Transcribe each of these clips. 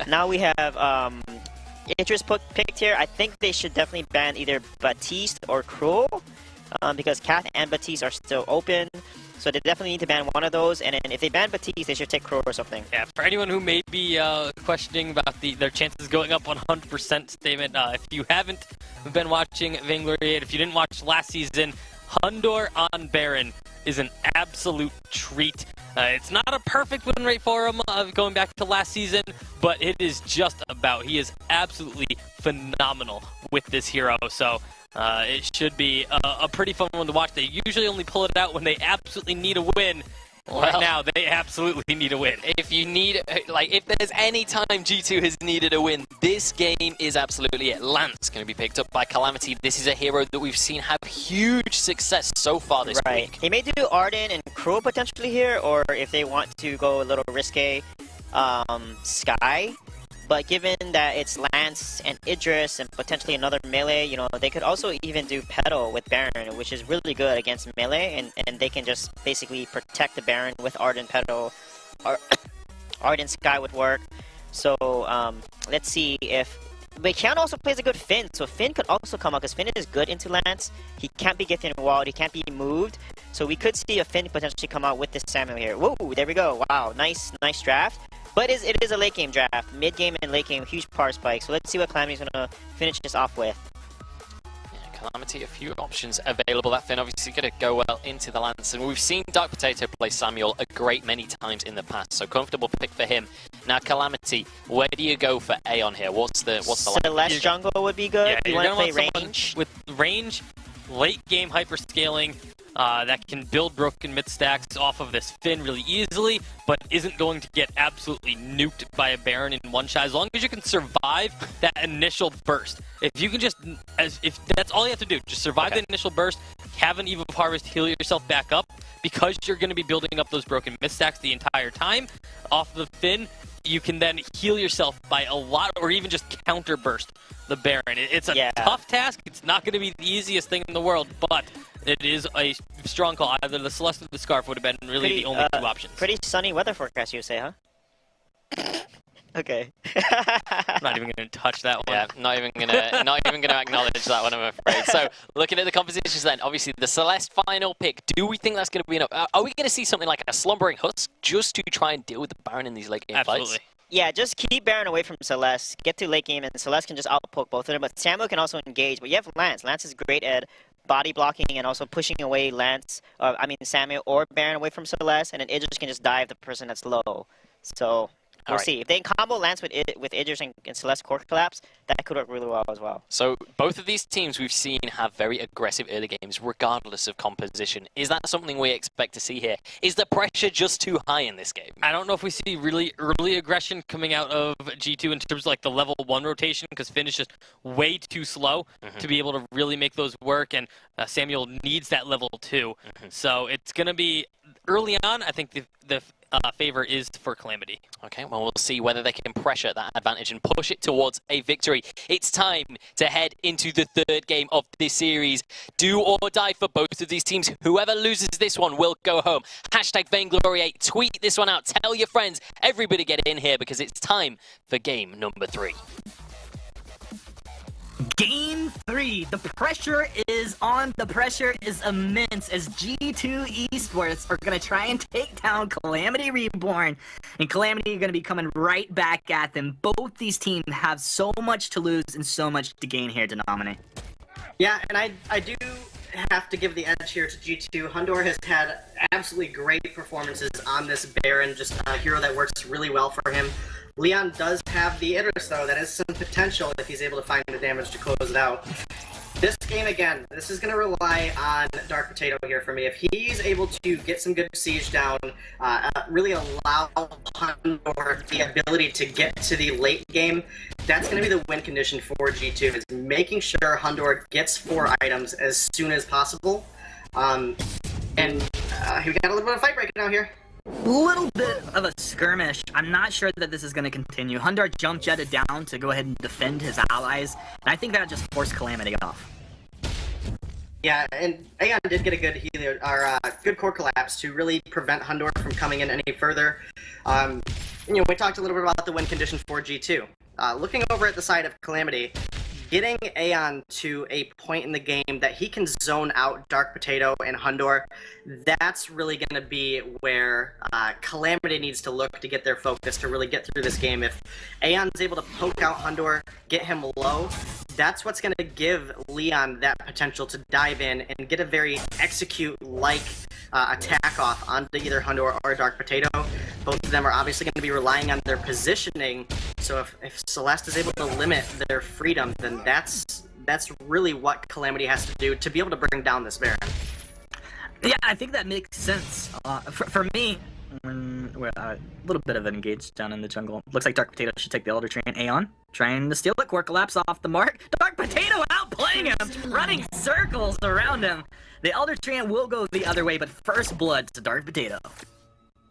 Now we have Idris picked here. I think they should definitely ban either Baptiste or Cruel, because Kath and Baptiste are still open. So they definitely need to ban one of those, and then if they ban Baptiste, they should take Cruel or something. Yeah, for anyone who may be questioning about their chances going up 100% statement, if you haven't been watching Vainglory 8, if you didn't watch last season, Hundor on Baron is an absolute treat. It's not a perfect win rate for him going back to last season, but it is just about. He is absolutely phenomenal with this hero, so it should be a pretty fun one to watch. They usually only pull it out when they absolutely need a win. Well, right now, they absolutely need a win. If you need, if there's any time G2 has needed a win, this game is absolutely it. Lance going to be picked up by Calamity. This is a hero that we've seen have huge success so far this week. He may do Arden and Cruel potentially here, or if they want to go a little risque, Sky. But given that it's Lance and Idris and potentially another melee, you know, they could also even do Petal with Baron, which is really good against melee, and they can just basically protect the Baron with Arden Petal. Arden Sky would work. So let's see if... Wei-Kian also plays a good Finn, so Finn could also come out, because Finn is good into Lance. He can't be gifted and walled, he can't be moved. So we could see a Finn potentially come out with this Samuel here. Whoa, there we go. Wow, nice draft. But it is a late game draft. Mid game and late game, huge power spike. So let's see what Calamity's gonna finish this off with. Yeah, Calamity, a few options available. That Finn obviously gonna go well into the Lance, and we've seen Dark Potato play Samuel a great many times in the past. So comfortable pick for him. Now Calamity, where do you go for Aeon here? What's the Celeste jungle would be good. Yeah, you want to play range with range, late game hyperscaling. That can build broken mid stacks off of this Finn really easily, but isn't going to get absolutely nuked by a Baron in one shot, as long as you can survive that initial burst. If you can just, if that's all you have to do, just survive the initial burst, have an Eve of Harvest, heal yourself back up, because you're going to be building up those broken mid stacks the entire time off the Finn. You can then heal yourself by a lot, or even just counter burst the Baron. It's a tough task. It's not going to be the easiest thing in the world, but it is a strong call. Either the Celeste or the Scarf would have been really the only two options. Pretty sunny weather forecast, you say, huh? Okay. I'm not even going to touch that one. Yeah, not even gonna acknowledge that one, I'm afraid. So, looking at the compositions then, obviously the Celeste final pick. Do we think that's going to be enough? Are we going to see something like a Slumbering Husk just to try and deal with the Baron in these late game fights? Yeah, just keep Baron away from Celeste. Get to late game, and Celeste can just outpoke both of them. But Samuel can also engage. But you have Lance. Lance is great at body blocking and also pushing away Samuel or Baron away from Celeste, and then Idris can just dive the person that's low. So we'll see. If they combo Lance with Idris and Celeste core collapse, that could work really well as well. So both of these teams we've seen have very aggressive early games regardless of composition. Is that something we expect to see here? Is the pressure just too high in this game? I don't know if we see really early aggression coming out of G2 in terms of like the level 1 rotation, because Finn is just way too slow to be able to really make those work, and Samuel needs that level 2. So it's going to be early on. I think the favor is for Calamity. Okay, well, we'll see whether they can pressure that advantage and push it towards a victory. It's time to head into the third game of this series. Do or die for both of these teams. Whoever loses this one will go home. Hashtag Vainglory 8. Tweet this one out. Tell your friends. Everybody get in here, because it's time for game number 3. Game 3. The pressure is on. The pressure is immense as G2 Esports are going to try and take down Calamity Reborn. And Calamity are going to be coming right back at them. Both these teams have so much to lose and so much to gain here, Denominate. Yeah, and I do have to give the edge here to G2. Hundor has had absolutely great performances on this Baron, just a hero that works really well for him. Leon does have the Idris, though. That is some potential if he's able to find the damage to close it out. This game, again, this is going to rely on Dark Potato here for me. If he's able to get some good siege down, really allow Hundor the ability to get to the late game, that's going to be the win condition for G2, is making sure Hundor gets 4 items as soon as possible. And we got a little bit of fight breaking out here. Little bit of a skirmish. I'm not sure that this is going to continue. Hundar jump jetted down to go ahead and defend his allies, and I think that just forced Calamity off. Yeah, and Aeon did get a good healer, or good core collapse to really prevent Hundor from coming in any further. we talked a little bit about the win condition for G2. Looking over at the side of Calamity, getting Aeon to a point in the game that he can zone out Dark Potato and Hundor, that's really going to be where Calamity needs to look to get their focus to really get through this game. If Aeon's able to poke out Hundor, get him low, that's what's going to give Leon that potential to dive in and get a very execute-like attack off onto either Hundor or Dark Potato. Both of them are obviously going to be relying on their positioning, so if Celeste is able to limit their freedom, then that's really what Calamity has to do to be able to bring down this Baron. Yeah, I think that makes sense. For me, when we're a little bit of an engage down in the jungle, looks like Dark Potato should take the Elder Train. Aeon trying to steal it. Core collapse off the mark. Dark Potato outplaying him, running circles around him. The Elder Train will go the other way, but first blood to Dark Potato.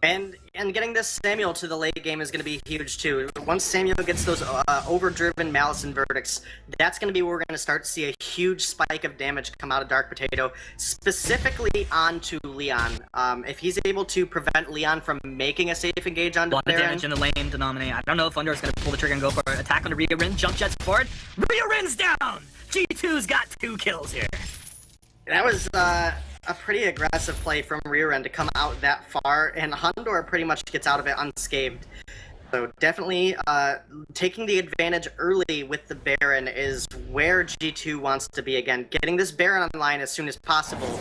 And getting this Samuel to the late game is going to be huge too. Once Samuel gets those overdriven Malice and Verdicts, that's going to be where we're going to start to see a huge spike of damage come out of Dark Potato, specifically onto Leon. If he's able to prevent Leon from making a safe engage onto Baron. A lot of damage in the lane, Denominate. I don't know if Under is going to pull the trigger and go for an attack on the Rhea Rin. Jump jets forward. Rhea Rin's down! G2's got 2 kills here. That was a pretty aggressive play from Rear End to come out that far, and Hundor pretty much gets out of it unscathed. So definitely taking the advantage early with the Baron is where G2 wants to be again. Getting this Baron online as soon as possible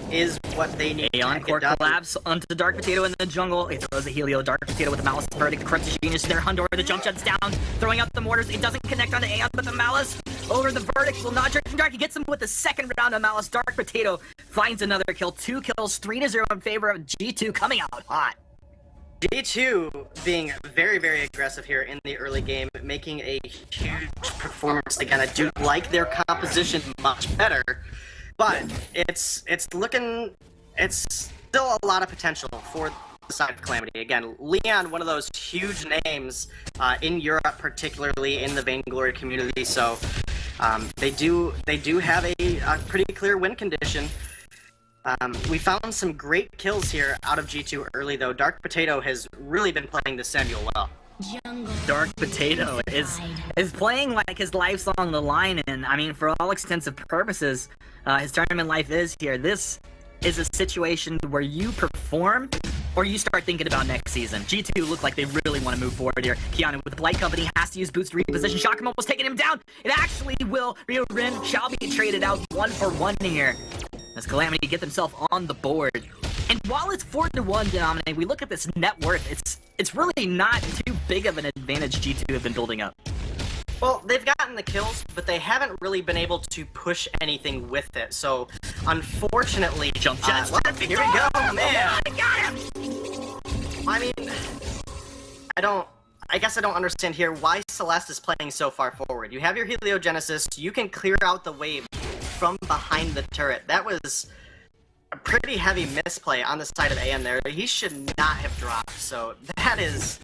is what they need Aeon to core get done. collapse onto the Dark Potato in the jungle. He throws a Helio. Dark Potato with the Malice Verdict. The Corrupted Genius there. Hundor, the jump jet's down. Throwing out the mortars. It doesn't connect onto Aeon, but the Malice over the Verdict will not jerk from Dark. He gets him with the second round of Malice. Dark Potato finds another kill. 2 kills, 3-0 in favor of G2 coming out hot. G2 being very, very aggressive here in the early game, making a huge performance again. I do like their composition much better, but it's still a lot of potential for the side of Calamity. Again, Leon, one of those huge names in Europe, particularly in the Vainglory community, so they do have a pretty clear win condition. We found some great kills here out of G2 early, though. Dark Potato has really been playing the Samuel well. Dark Potato is playing like his life's on the line, and I mean, for all extensive purposes, his tournament life is here. This is a situation where you perform or you start thinking about next season. G2 look like they really want to move forward here. Keanu with the Blight Company has to use boots to reposition. Shockman almost taking him down. It actually will. Rio Rin shall be traded out 1-for-1 here as Calamity get themselves on the board. And while it's 4-1 Denominate, we look at this net worth, it's really not too big of an advantage G2 have been building up. Well, they've gotten the kills, but they haven't really been able to push anything with it. So, unfortunately, Jump jets. Here we go, man. I got him. I mean, I guess I don't understand here why Celeste is playing so far forward. You have your Heliogenesis, you can clear out the wave from behind the turret. That was a pretty heavy misplay on the side of AM there. He should not have dropped, so that is...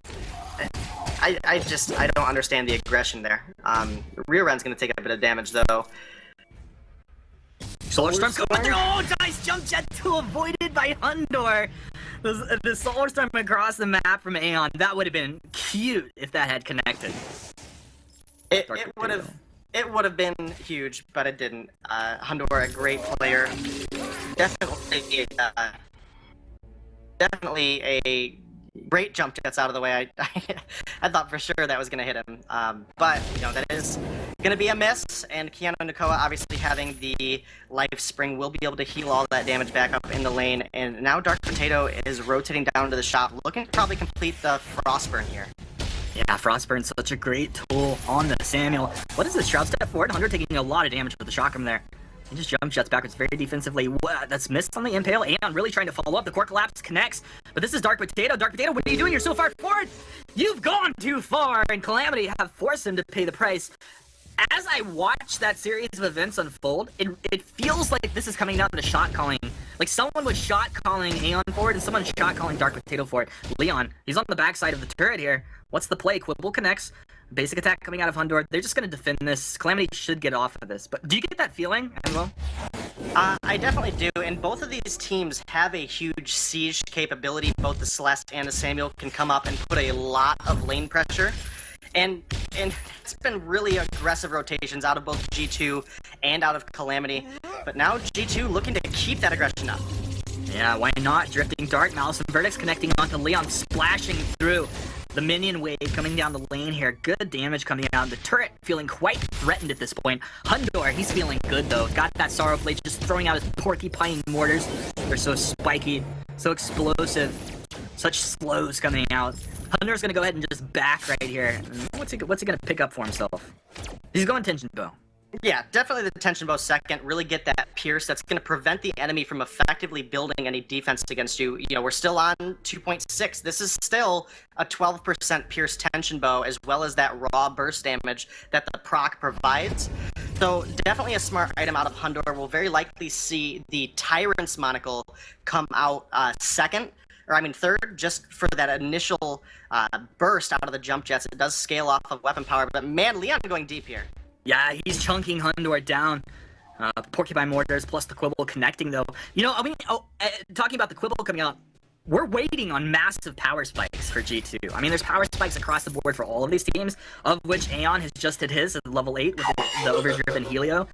I don't understand the aggression there. Rear End's gonna take a bit of damage, though. Solar Storm coming through! Oh, nice jump jet to avoided by Hundor! The Solar Storm across the map from Aeon, that would have been cute if that had connected. It would have been huge, but it didn't. Hundor, a great player. Definitely a great jump jets out of the way. I thought for sure that was going to hit him. But, you know, that is going to be a miss, and Keanu and Nakoa obviously having the Life Spring will be able to heal all that damage back up in the lane, and now Dark Potato is rotating down to the shop, looking to probably complete the Frostburn here. Yeah, Frostburn's such a great tool on the Samuel. What is this? Shroud step forward? Hunter taking a lot of damage with the shock from there. He just jump jets backwards very defensively. What? That's missed on the Impale. Aeon really trying to follow up. The core collapse connects. But this is Dark Potato. Dark Potato, what are you doing? You're so far forward. You've gone too far. And Calamity have forced him to pay the price. As I watch that series of events unfold, it feels like this is coming down to shot calling. Like someone was shot calling Aeon forward and someone shot calling Dark Potato forward. Leon, he's on the backside of the turret here. What's the play? Quibble connects. Basic attack coming out of Hundor. They're just going to defend this. Calamity should get off of this. But do you get that feeling as well? I definitely do, and both of these teams have a huge siege capability. Both the Celeste and the Samuel can come up and put a lot of lane pressure. And it's been really aggressive rotations out of both G2 and out of Calamity. But now G2 looking to keep that aggression up. Yeah, why not? Drifting Dark, Malice and Verdicts connecting onto Leon, splashing through the minion wave coming down the lane here. Good damage coming out. The turret feeling quite threatened at this point. Hundor, he's feeling good though. Got that Sorrow Blade, just throwing out his porcupine mortars. They're so spiky, so explosive. Such slows coming out. Hundor's gonna go ahead and just back right here. What's he gonna pick up for himself? He's going Tension Bow. Yeah, definitely the Tension Bow second. Really get that Pierce. That's going to prevent the enemy from effectively building any defense against you. You know, we're still on 2.6. This is still a 12% Pierce Tension Bow, as well as that raw burst damage that the proc provides. So definitely a smart item out of Hundor. We'll very likely see the Tyrant's monocle come out third, just for that initial burst out of the jump jets. It does scale off of weapon power, but man, Leon going deep here. Yeah, he's chunking Hundor down. Porcupine Mortars plus the Quibble connecting, though. You know, talking about the Quibble coming out, we're waiting on massive power spikes for G2. I mean, there's power spikes across the board for all of these teams, of which Aeon has just hit his at level 8 with the overdriven Helio.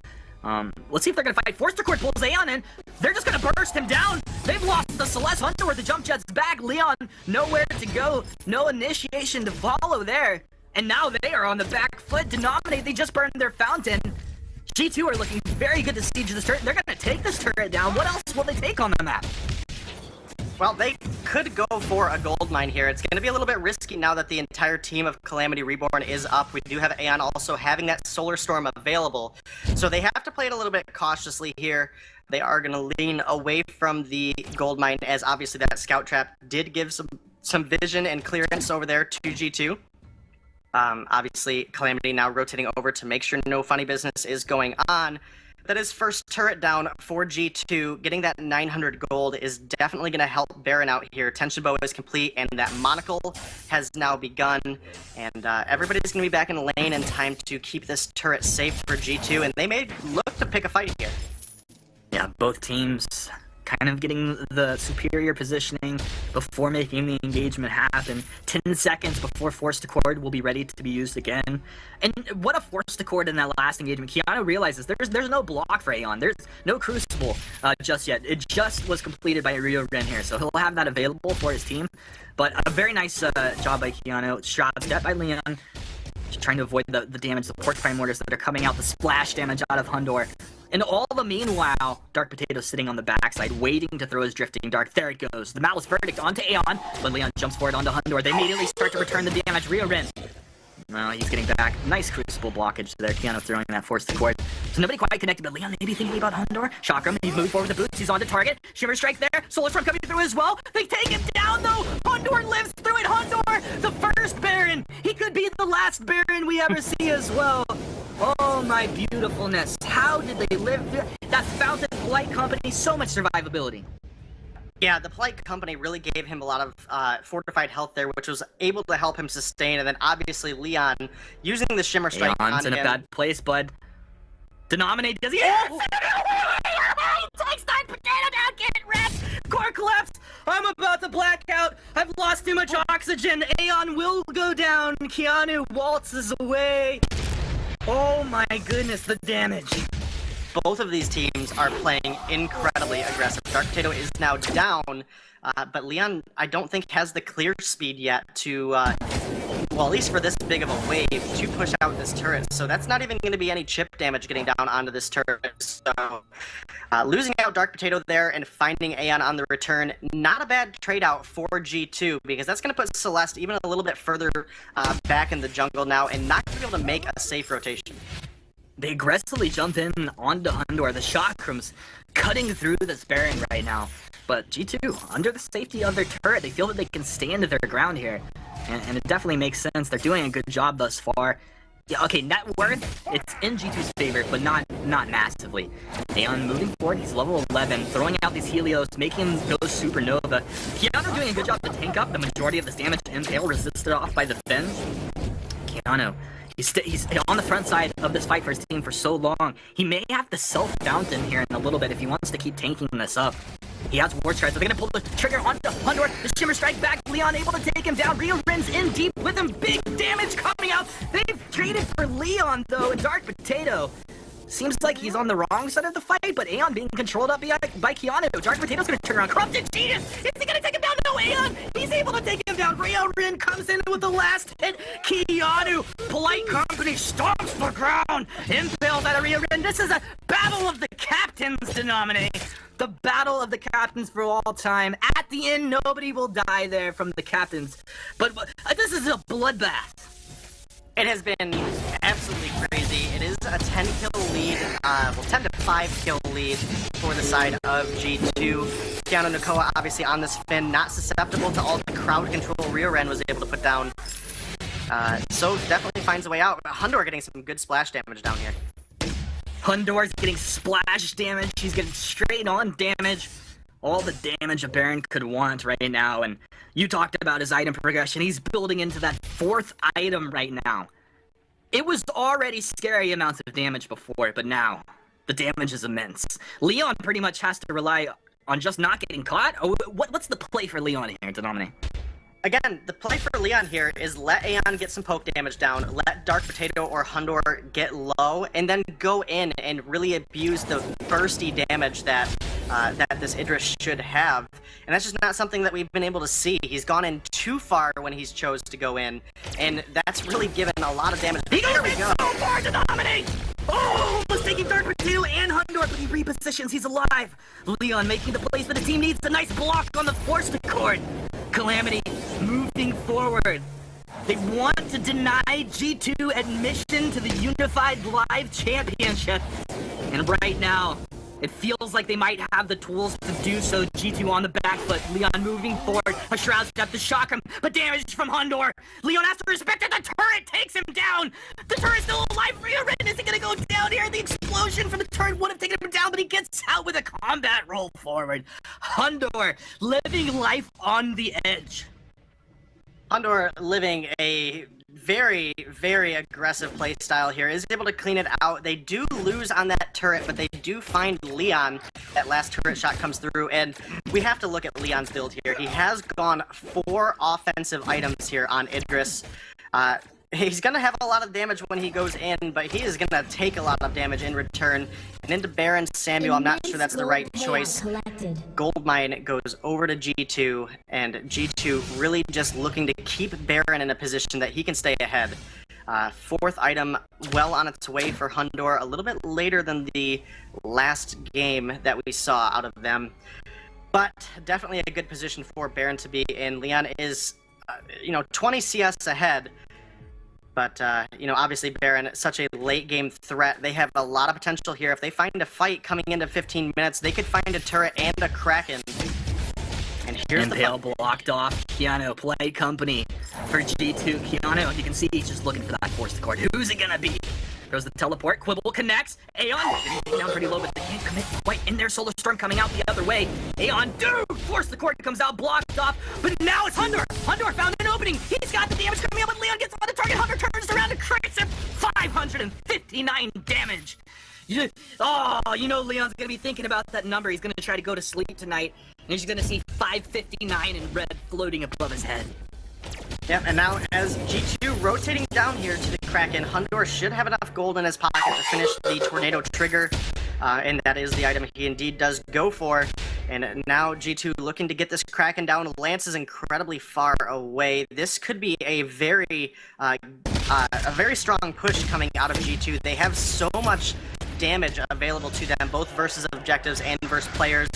Let's see if they're gonna fight. Force to Court pulls Aeon in. They're just gonna burst him down. They've lost the Celeste Hunter with the jump jet's back. Leon, nowhere to go. No initiation to follow there. And now they are on the back foot. Denominate, they just burned their fountain. G2 are looking very good to siege this turret. They're gonna take this turret down. What else will they take on the map? Well, they could go for a gold mine here. It's going to be a little bit risky now that the entire team of Calamity Reborn is up. We do have Aeon also having that Solar Storm available. So they have to play it a little bit cautiously here. They are going to lean away from the gold mine, as obviously that scout trap did give some vision and clearance over there to G2. Obviously, Calamity now rotating over to make sure no funny business is going on. That is first turret down for G2. Getting that 900 gold is definitely going to help Baron out here. Tension Bow is complete, and that monocle has now begun. And everybody's going to be back in lane in time to keep this turret safe for G2, and they may look to pick a fight here. Yeah, both teams kind of getting the superior positioning before making the engagement happen. 10 seconds before Force to Cord will be ready to be used again. And what a Force to Cord in that last engagement. Keanu realizes there's no block for Aeon. There's no Crucible just yet. It just was completed by Rio Ren here, so he'll have that available for his team. But a very nice job by Keanu. Shot step by Leon. Just trying to avoid the damage, the Porcupine Mortars that are coming out, the splash damage out of Hundor. And all the meanwhile, Dark Potato sitting on the backside, waiting to throw his Drifting Dark. There it goes. The Malice Verdict onto Aeon, but Leon jumps forward onto Hundor. They immediately start to return the damage. Rio Ren. No, he's getting back. Nice Crucible blockage there. Keanu throwing that Force to Cord. So nobody quite connected, but Leon maybe thinking about Hundor. Chakram, he's moving forward with the boots. He's on to target. Shimmer Strike there. Solar Storm coming through as well. They take him down, though. Hundor lives through it. Hundor, the first Baron. He could be the last Baron we ever see as well. Oh my beautifulness. How did they live through that Fountain Blight Company? So much survivability. Yeah, the Polite Company really gave him a lot of fortified health there, which was able to help him sustain. And then obviously Leon using the Shimmer Strike Leon's on in him. a bad place, bud. Denominate, does he? Yes! He takes that potato down, get wrecked! Core collapse! I'm about to black out! I've lost too much oxygen! Aeon will go down! Keanu waltzes away! Oh my goodness, the damage! Both of these teams are playing incredibly aggressive. Dark Potato is now down, but Leon, I don't think, has the clear speed yet to, well, at least for this big of a wave, to push out this turret. So that's not even going to be any chip damage getting down onto this turret. So losing out Dark Potato there and finding Aeon on the return, not a bad trade out for G2, because that's going to put Celeste even a little bit further back in the jungle now and not going to be able to make a safe rotation. They aggressively jump in onto Hundor. The Chakrams cutting through this Baron right now. But G2, under the safety of their turret, they feel that they can stand their ground here. And it definitely makes sense. They're doing a good job thus far. Yeah, okay, net worth, it's in G2's favor, but not massively. Aeon moving forward, he's level 11, throwing out these Helios, making him go Supernova. Keanu doing a good job to tank up the majority of this damage. Impale resisted off by the Finn. Keanu, He's on the front side of this fight for his team for so long. He may have to self-fountain here in a little bit if he wants to keep tanking this up. He has War Strides. They're going to pull the trigger onto Hundor. The Shimmer Strike back. Leon able to take him down. Rio Rin's in deep with him. Big damage coming out. They've traded for Leon, though, and Dark Potato. Seems like he's on the wrong side of the fight, but Aeon being controlled up by Keanu. Dark Potato's gonna turn around. Corrupted Genius! Is he gonna take him down? No, Aeon! He's able to take him down. Rio Rin comes in with the last hit. Keanu, Polite Company, stomps the ground. Impales out of Rio Rin. This is a battle of the captains, Denominate. The battle of the captains for all time. At the end, nobody will die there from the captains. But this is a bloodbath. It has been absolutely crazy. It is a 10-kill lead, 10 to 5-kill lead for the side of G2. Keanu Nakoa obviously on this Finn, not susceptible to all the crowd control Rio Ren was able to put down. So definitely finds a way out. Hundor getting some good splash damage down here. Hundor's getting splash damage. He's getting straight on damage. All the damage a Baron could want right now, and you talked about his item progression. He's building into that 4th item right now. It was already scary amounts of damage before, but now the damage is immense. Leon pretty much has to rely on just not getting caught. Oh, what's the play for Leon here, Denominate? Again, the play for Leon here is let Aeon get some poke damage down, let Dark Potato or Hundor get low, and then go in and really abuse the bursty damage that that this Idris should have. And that's just not something that we've been able to see. He's gone in too far when he's chose to go in, and that's really given a lot of damage. There we go! So far to dominate! Oh, almost taking Dark Potato and Hundor, but he repositions, he's alive. Leon making the plays that the team needs, a nice block on the Force Accord. Calamity moving forward. They want to deny G2 admission to the Unified Live Championship. And right now, it feels like they might have the tools to do so. G2 on the back foot. Leon moving forward. A Shroud Step to shock him, but damage from Hundor. Leon has to respect it. The turret takes him down. The turret's still alive. Rio Rin isn't going to go down here. The explosion from the turret would have taken him down, but he gets out with a combat roll forward. Hundor living life on the edge. Hundor living a very, very aggressive playstyle here, is able to clean it out. They do lose on that turret, but they do find Leon. That last turret shot comes through, and we have to look at Leon's build here. He has gone 4 offensive items here on Idris. He's going to have a lot of damage when he goes in, but he is going to take a lot of damage in return. And into Baron Samuel, I'm not sure that's the right choice. Goldmine goes over to G2, and G2 really just looking to keep Baron in a position that he can stay ahead. 4th item well on its way for Hundor, a little bit later than the last game that we saw out of them. But definitely a good position for Baron to be in. Leon is, 20 CS ahead. But, obviously Baron, such a late-game threat. They have a lot of potential here. If they find a fight coming into 15 minutes, they could find a turret and a Kraken. And here's Impale blocked off. Keanu, Polite Company for G2. Keanu, you can see he's just looking for that Force Accord. Who's it gonna be? Throws the teleport. Quibble connects. Aeon getting down pretty low, but they can't commit quite in there. Solar Storm coming out the other way. Aeon, dude! Force Accord comes out, blocked off. But now it's Hundor. Hundor found an opening. He's got the damage coming out, but Leon gets on the target. Hundor turns around and crits him. 559 damage. Leon's gonna be thinking about that number. He's gonna try to go to sleep tonight, and he's gonna see 559 in red floating above his head. Yeah, and now as G2 rotating down here to the Kraken, Hundor should have enough gold in his pocket to finish the Tornado Trigger, and that is the item he indeed does go for. And now G2 looking to get this Kraken down. Lance is incredibly far away. This could be a very strong push coming out of G2. They have so much damage available to them, both versus objectives and versus players.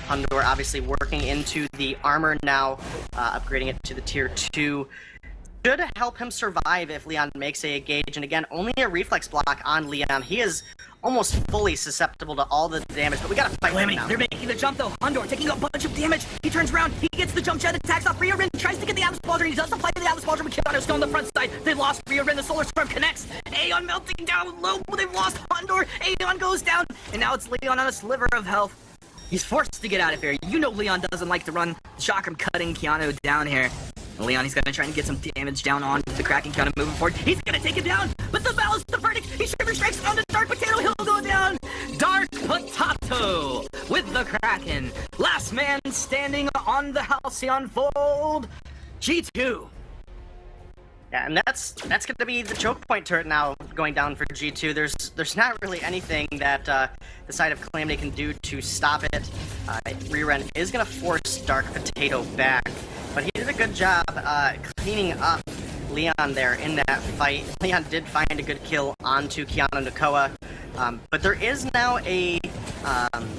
Hundor obviously working into the armor now, upgrading it to the tier 2. Should help him survive if Leon makes a gauge, and again, only a reflex block on Leon. He is almost fully susceptible to all the damage, but we gotta fight him now. They're making the jump though. Hundor taking a bunch of damage. He turns around, he gets the jump jet, attacks off Rio Rin, tries to get the Atlas Pauldron. He does apply the Atlas Pauldron, but Keanu still on the front side. They lost Rio Rin, the Solar Storm connects. Aeon melting down low, they've lost Hundor. Aeon goes down, and now it's Leon on a sliver of health. He's forced to get out of here. Leon doesn't like to run Chakram cutting Keanu down here. Leon, he's gonna try and get some damage down on the Kraken, kind of moving forward. He's gonna take it down, but the ballast, the verdict, he shiver strikes on the Dark Potato, he'll go down. Dark Potato with the Kraken. Last man standing on the Halcyon Fold, G2. Yeah, and that's going to be the choke point turret now going down for G2. There's not really anything that the side of Calamity can do to stop it. Reren is going to force Dark Potato back, but he did a good job cleaning up Leon there in that fight. Leon did find a good kill onto Keanu Nakoa, but there is now a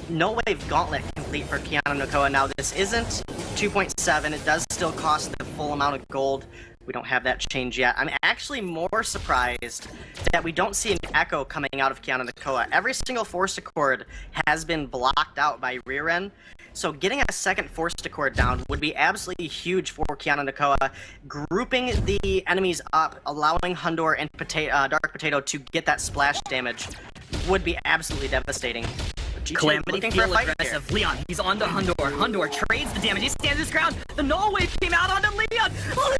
no-wave gauntlet complete for Keanu Nakoa. Now this isn't 2.7, it does still cost the full amount of gold. We don't have that change yet. I'm actually more surprised that we don't see an echo coming out of Keanu Nakoa. Every single Force Accord has been blocked out by Reren, so getting a second Force Accord down would be absolutely huge for Keanu Nakoa. Grouping the enemies up, allowing Hundor and Dark Potato to get that splash damage would be absolutely devastating. Calamity feel aggressive. Here. Leon, he's on to Hundor. Hundor trades the damage. He stands his ground. The null wave came out onto Leon.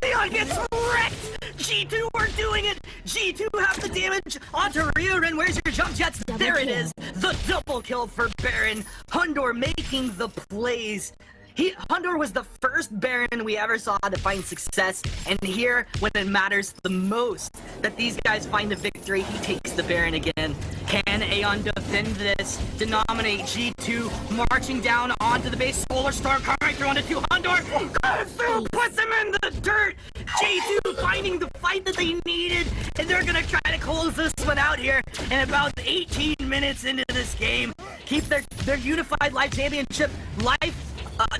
Leon gets wrecked. G2 are doing it. G2 have the damage onto Reren. Where's your jump jets? There it is. The double kill for Baron. Hundor making the plays. Hundor was the first Baron we ever saw to find success, and here, when it matters the most, that these guys find a victory, he takes the Baron again. Can Aeon defend this? Denominate G2, marching down onto the base, Solar Storm coming through onto Hundor, goes through, puts him in the dirt! G2 finding the fight that they needed, and they're gonna try to close this one out here, and about 18 minutes into this game, keep their unified live championship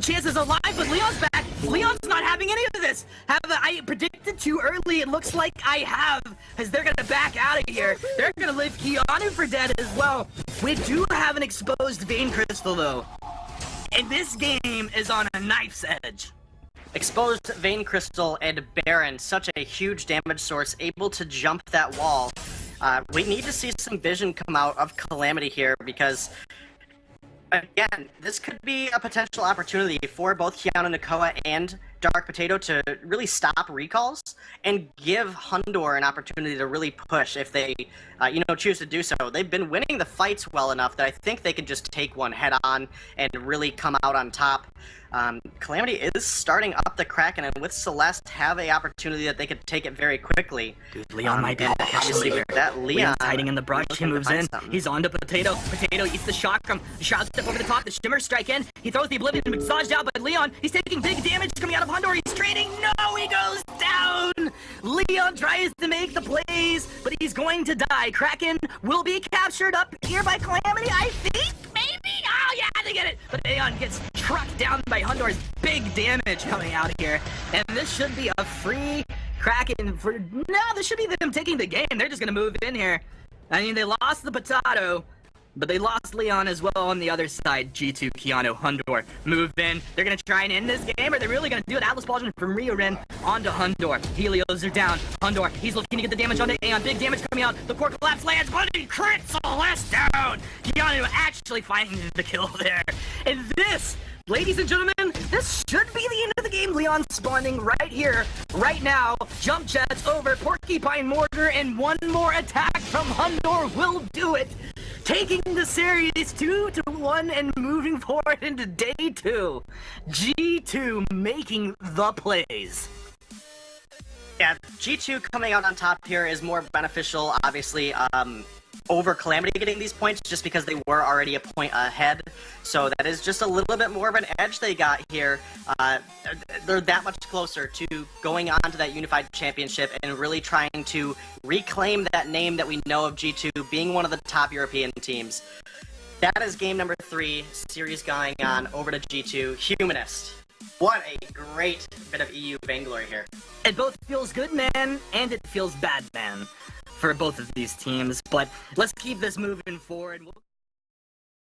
chances alive, but Leon's back. Leon's not having any of this. I predicted too early. It looks like I have, as they're gonna back out of here. They're gonna leave Keanu for dead as well. We do have an exposed Vein Crystal though, and this game is on a knife's edge. Exposed Vein Crystal and Baron, such a huge damage source, able to jump that wall. We need to see some vision come out of Calamity here, because again, this could be a potential opportunity for both Keanu Nakoa and Dark Potato to really stop recalls and give Hundor an opportunity to really push if they, choose to do so. They've been winning the fights well enough that I think they can just take one head on and really come out on top. Calamity is starting up the Kraken, and with Celeste have a opportunity that they could take it very quickly. Dude, Leon might be able to catch him here. Leon's hiding in the brush, he moves in. He's on to Potato. Potato eats the shock from the Shroud Step over the top, the Shimmer Strike in. He throws the Oblivion Massage out, but Leon, he's taking big damage coming out of Hundor. He's trading. No, he goes down. Leon tries to make the plays, but he's going to die. Kraken will be captured up here by Calamity, I think, maybe? Oh, yeah, they get it. But Aeon gets trucked down by Hundor's big damage coming out of here. And this should be a free Kraken for... No, this should be them taking the game. They're just going to move in here. I mean, they lost the Potato, but they lost Leon as well on the other side. G2, Keanu, Hundor move in. They're going to try and end this game, or they're really going to do it. Atlas Baldwin from Reren onto Hundor. Helios are down. Hundor, he's looking to get the damage onto Aeon. Big damage coming out. The core collapse lands, but he crits Celeste down. Keanu actually finding the kill there. And this, ladies and gentlemen, this should be the end of the game. Leon spawning right here, right now. Jump jets over Porcupine Mortar, and one more attack from Hundor will do it. Taking the series 2-1 and moving forward into day 2. G2 making the plays. Yeah, G2 coming out on top here is more beneficial, obviously, over Calamity getting these points, just because they were already a point ahead. So that is just a little bit more of an edge they got here. They're that much closer to going on to that unified championship and really trying to reclaim that name that we know of G2 being one of the top European teams. That is game number 3, series going on over to G2. Humanist. What a great bit of EU Vainglory here. It both feels good, man, and it feels bad, man, for both of these teams. But let's keep this moving forward.